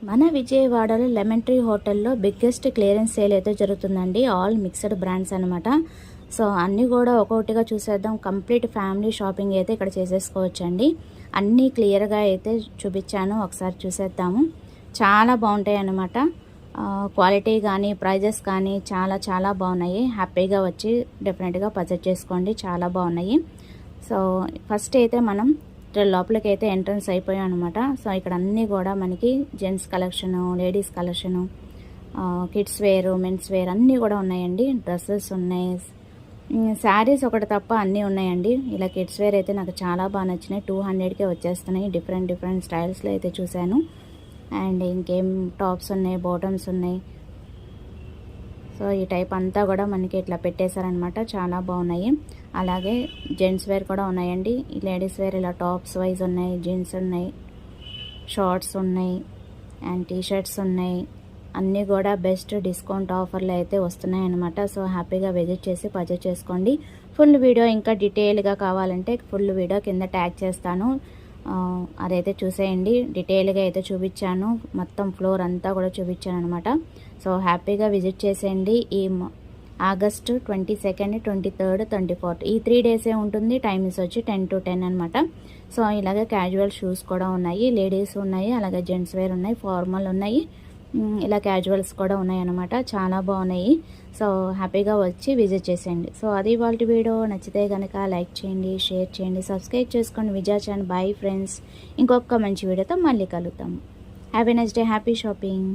మన విజయవాడలో lemon tree హోటల్లో బిగ్గెస్ట్ క్లియరెన్స్ సేల్ అయితే జరుగుతుందండి. ఆల్ మిక్స్డ్ బ్రాండ్స్ అనమాట. సో అన్నీ కూడా ఒక్కొక్కటిగా చూసేద్దాం. కంప్లీట్ ఫ్యామిలీ షాపింగ్ అయితే ఇక్కడ చేసేసుకోవచ్చండి. అన్నీ క్లియర్గా అయితే చూపించాను, ఒకసారి చూసేద్దాము. చాలా బాగుంటాయి అన్నమాట. క్వాలిటీ కానీ ప్రైజెస్ కానీ చాలా చాలా బాగున్నాయి. హ్యాపీగా వచ్చి డెఫినెట్గా పర్చేజ్ చేసుకోండి, చాలా బాగున్నాయి. సో ఫస్ట్ అయితే మనం లోపలికి అయితే ఎంట్రన్స్ అయిపోయాం అనమాట. సో ఇక్కడ అన్నీ కూడా మనకి gents collection, ladies collection, kids wear, men's wear అన్నీ కూడా ఉన్నాయండి. డ్రెస్సెస్ ఉన్నాయి, శారీస్ ఒకటి తప్ప అన్నీ ఉన్నాయండి. ఇలా కిడ్స్ వేర్ అయితే నాకు చాలా బాగా నచ్చినాయి. 200కే వచ్చేస్తున్నాయి. డిఫరెంట్ స్టైల్స్లో అయితే చూశాను. అండ్ ఇంకేం టాప్స్ ఉన్నాయి, బాటమ్స్ ఉన్నాయి. సో ఈ టైప్ అంతా కూడా మనకి ఇట్లా పెట్టేశారనమాట, చాలా బాగున్నాయి. అలాగే జెంట్స్ వేర్ కూడా ఉన్నాయండి. లేడీస్ వేర్ ఇలా టాప్స్ వైజ్ ఉన్నాయి, జీన్స్ ఉన్నాయి, షార్ట్స్ ఉన్నాయి, అండ్ టీషర్ట్స్ ఉన్నాయి. అన్నీ కూడా బెస్ట్ డిస్కౌంట్ ఆఫర్లు అయితే వస్తున్నాయి అనమాట. సో హ్యాపీగా విజిట్ చేసి పర్చేజ్ చేసుకోండి. ఫుల్ వీడియో ఇంకా డీటెయిల్గా కావాలంటే ఫుల్ వీడియో కింద ట్యాగ్ చేస్తాను, అదైతే చూసేయండి. డీటెయిల్గా అయితే చూపించాను, మొత్తం ఫ్లోర్ అంతా కూడా చూపించాను అనమాట. సో హ్యాపీగా విజిట్ చేసేయండి. ఈ ఆగస్టు 22, 23, 24 ఈ 3 డేసే ఉంటుంది. టైమింగ్స్ వచ్చి 10 to 10 అనమాట. సో ఇలాగే క్యాజువల్ షూస్ కూడా ఉన్నాయి, లేడీస్ ఉన్నాయి, అలాగే జెంట్స్ వేర్ ఉన్నాయి, ఫార్మల్ ఉన్నాయి, ఇలా క్యాజువల్స్ కూడా ఉన్నాయి అనమాట. చాలా బాగున్నాయి. సో హ్యాపీగా వచ్చి విజిట్ చేసేయండి. సో అది వాళ్ళ వీడియో. నచ్చితే కనుక లైక్ చేయండి, షేర్ చేయండి, సబ్స్క్రైబ్ చేసుకోండి విజయ ఛానల్. బై ఫ్రెండ్స్, ఇంకొక మంచి వీడియోతో మళ్ళీ కలుద్దాం. Have a nice day, happy shopping.